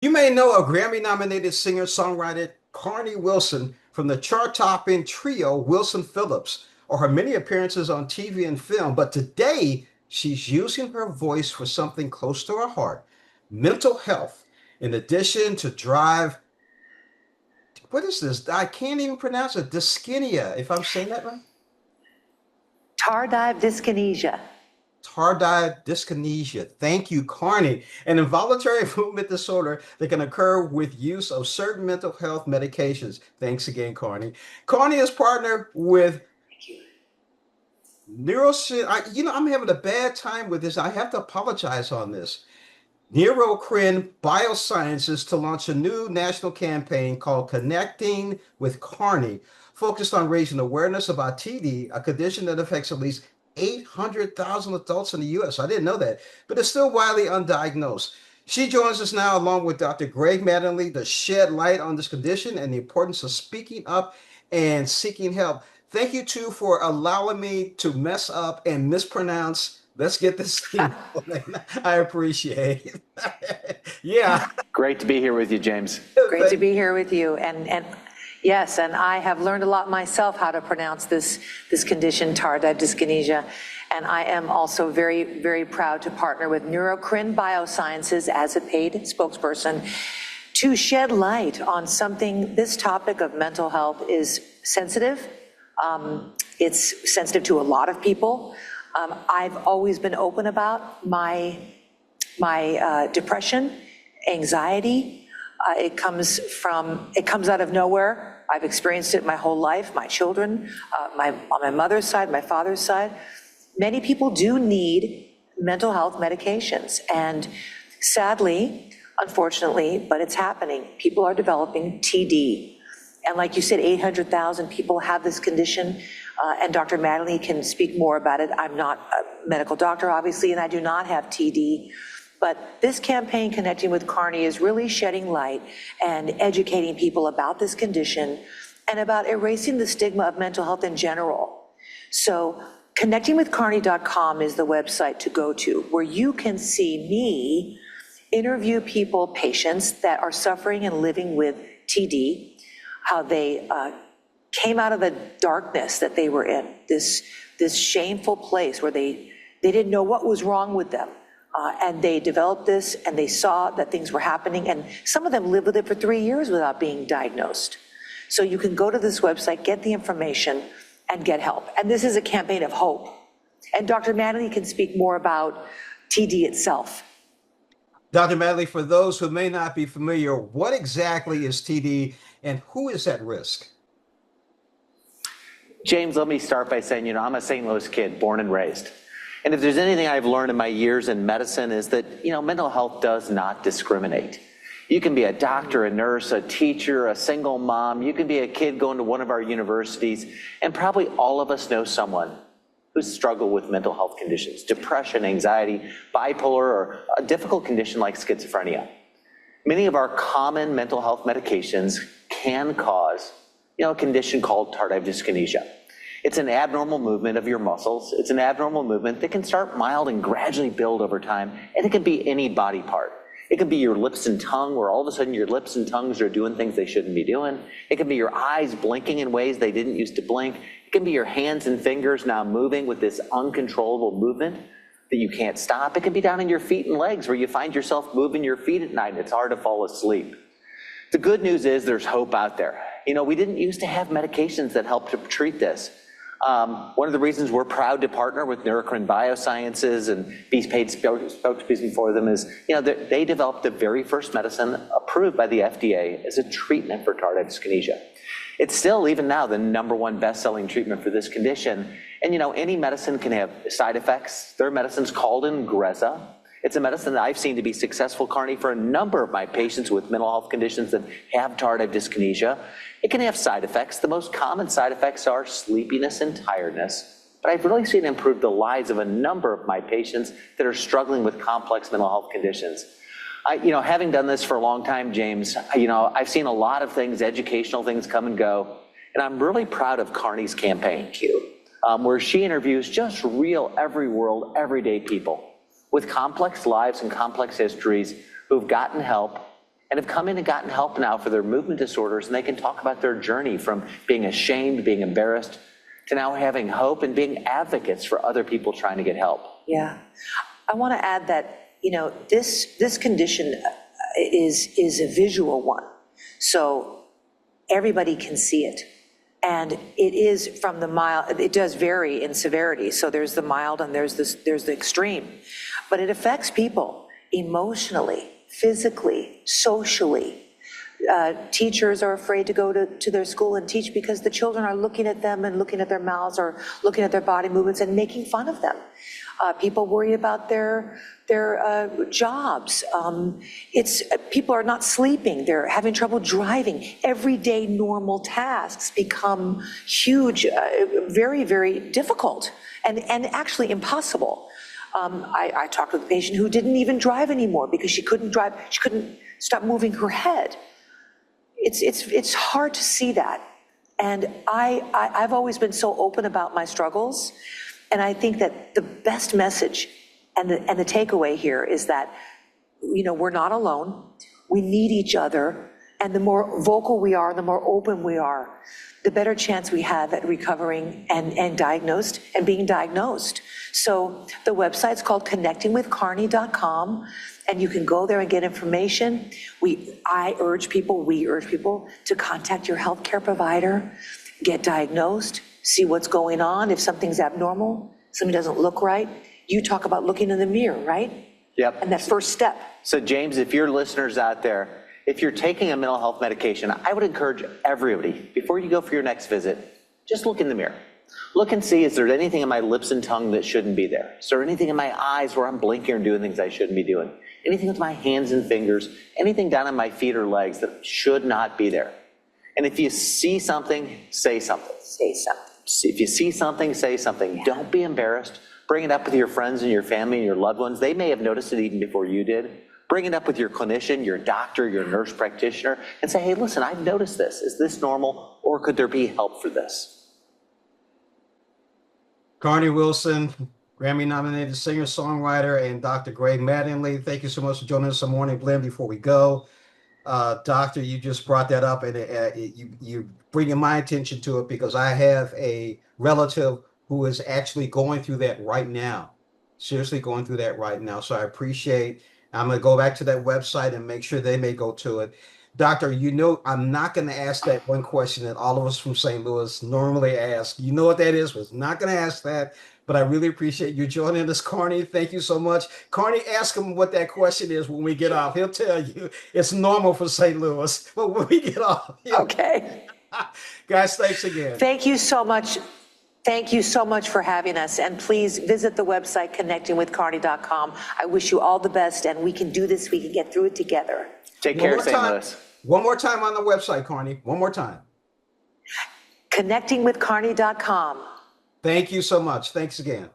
You may know a Grammy-nominated singer-songwriter Carnie Wilson from the chart-topping trio Wilson Phillips, or her many appearances on TV and film, but today she's using her voice for something close to her heart, mental health. In addition to drive, what is this? I can't even pronounce it. Dyskinesia, if I'm saying that right. Tardive dyskinesia. Tardive dyskinesia. Thank you, Carney. An involuntary movement disorder that can occur with use of certain mental health medications. Thanks again, Carney. Carney is partnered with I'm having a bad time with this. I have to apologize on this. Neurocrine Biosciences to launch a new national campaign called Connecting with Carney, focused on raising awareness about TD, a condition that affects at least 800,000 adults in the US. I didn't know that, but it's still widely undiagnosed. She joins us now along with Dr. Greg Mattingly to shed light on this condition and the importance of speaking up and seeking help. Thank you, too, for allowing me to mess up and mispronounce. Let's get this thing going. I appreciate it. Yeah. Great to be here with you, James. Great to be here with you. And yes, and I have learned a lot myself how to pronounce this condition, tardive dyskinesia. And I am also very, very proud to partner with Neurocrine Biosciences as a paid spokesperson to shed light on something. This topic of mental health is sensitive. It's sensitive to a lot of people. I've always been open about my depression, anxiety. It comes out of nowhere. I've experienced it my whole life, my children, on my mother's side, my father's side. Many people do need mental health medications. And sadly, unfortunately, but it's happening, people are developing TD. And like you said, 800,000 people have this condition. And Dr. Mattingly can speak more about it. I'm not a medical doctor, obviously, and I do not have TD. But this campaign, Connecting with Carney, is really shedding light and educating people about this condition and about erasing the stigma of mental health in general. So connectingwithcarney.com is the website to go to, where you can see me interview people, patients that are suffering and living with TD, how they came out of the darkness that they were in, this shameful place where they didn't know what was wrong with them. And they developed this, and they saw that things were happening, and some of them lived with it for 3 years without being diagnosed. So you can go to this website, get the information, and get help. And this is a campaign of hope. And Dr. Mattingly can speak more about TD itself. Dr. Mattingly, for those who may not be familiar, what exactly is TD and who is at risk? James, let me start by saying, I'm a St. Louis kid, born and raised. And if there's anything I've learned in my years in medicine is that, mental health does not discriminate. You can be a doctor, a nurse, a teacher, a single mom. You can be a kid going to one of our universities. And probably all of us know someone who's struggled with mental health conditions, depression, anxiety, bipolar, or a difficult condition like schizophrenia. Many of our common mental health medications can cause, a condition called tardive dyskinesia. It's an abnormal movement of your muscles. It's an abnormal movement that can start mild and gradually build over time, and it can be any body part. It can be your lips and tongue, where all of a sudden your lips and tongues are doing things they shouldn't be doing. It can be your eyes blinking in ways they didn't used to blink. It can be your hands and fingers now moving with this uncontrollable movement that you can't stop. It can be down in your feet and legs, where you find yourself moving your feet at night and it's hard to fall asleep. The good news is there's hope out there. We didn't used to have medications that helped to treat this. One of the reasons we're proud to partner with Neurocrine Biosciences and be paid spokesperson for them is, they developed the very first medicine approved by the FDA as a treatment for tardive dyskinesia. It's still, even now, the #1 best-selling treatment for this condition. And, any medicine can have side effects. Their medicine's called Ingrezza. It's a medicine that I've seen to be successful, Carney, for a number of my patients with mental health conditions that have tardive dyskinesia. It can have side effects. The most common side effects are sleepiness and tiredness. But I've really seen it improve the lives of a number of my patients that are struggling with complex mental health conditions. Having done this for a long time, James, I've seen a lot of things, educational things come and go. And I'm really proud of Carney's campaign, where she interviews just real, every world, everyday people with complex lives and complex histories who've gotten help and have come in and gotten help now for their movement disorders, and they can talk about their journey from being ashamed, being embarrassed, to now having hope and being advocates for other people trying to get help. Yeah. I want to add that, this condition is a visual one. So everybody can see it. And it is from the mild, it does vary in severity. So there's the mild and there's the extreme. But it affects people emotionally, physically, socially. Teachers are afraid to go to their school and teach because the children are looking at them and looking at their mouths or looking at their body movements and making fun of them. People worry about their jobs. People are not sleeping. They're having trouble driving. Everyday normal tasks become huge, very, very difficult and actually impossible. I talked with a patient who didn't even drive anymore because she couldn't drive. She couldn't stop moving her head. It's hard to see that. And I've always been so open about my struggles. And I think that the best message and the takeaway here is that, we're not alone. We need each other. And the more vocal we are, the more open we are, the better chance we have at recovering and being diagnosed. So the website's called connectingwithcarnie.com, and you can go there and get information. We urge people to contact your healthcare provider, get diagnosed, see what's going on. If something's abnormal, something doesn't look right, you talk about looking in the mirror, right? Yep. And that first step. So James, if your listeners out there, if you're taking a mental health medication, I would encourage everybody, before you go for your next visit, just look in the mirror. Look and see, is there anything in my lips and tongue that shouldn't be there? Is there anything in my eyes where I'm blinking or doing things I shouldn't be doing? Anything with my hands and fingers? Anything down on my feet or legs that should not be there? And if you see something, say something. Say something. If you see something, say something. Yeah. Don't be embarrassed. Bring it up with your friends and your family and your loved ones. They may have noticed it even before you did. Bring it up with your clinician, your doctor, your nurse practitioner, and say, hey, listen, I've noticed this. Is this normal, or could there be help for this? Carnie Wilson, Grammy-nominated singer-songwriter, and Dr. Greg Mattingly, thank you so much for joining us on Morning Blend. Before we go, Doctor, you just brought that up, and you're bringing my attention to it because I have a relative who is actually going through that right now, seriously going through that right now. So I appreciate. I'm going to go back to that website and make sure they may go to it. Doctor, I'm not going to ask that one question that all of us from St. Louis normally ask. You know what that is? We're not going to ask that, but I really appreciate you joining us, Carnie. Thank you so much. Carnie, ask him what that question is when we get off. He'll tell you it's normal for St. Louis, but when we get off. Okay. Guys, thanks again. Thank you so much. Thank you so much for having us. And please visit the website, connectingwithcarnie.com. I wish you all the best, and we can do this. We can get through it together. Take care, St. Louis. One more time on the website, Carnie. One more time. Connectingwithcarnie.com. Thank you so much. Thanks again.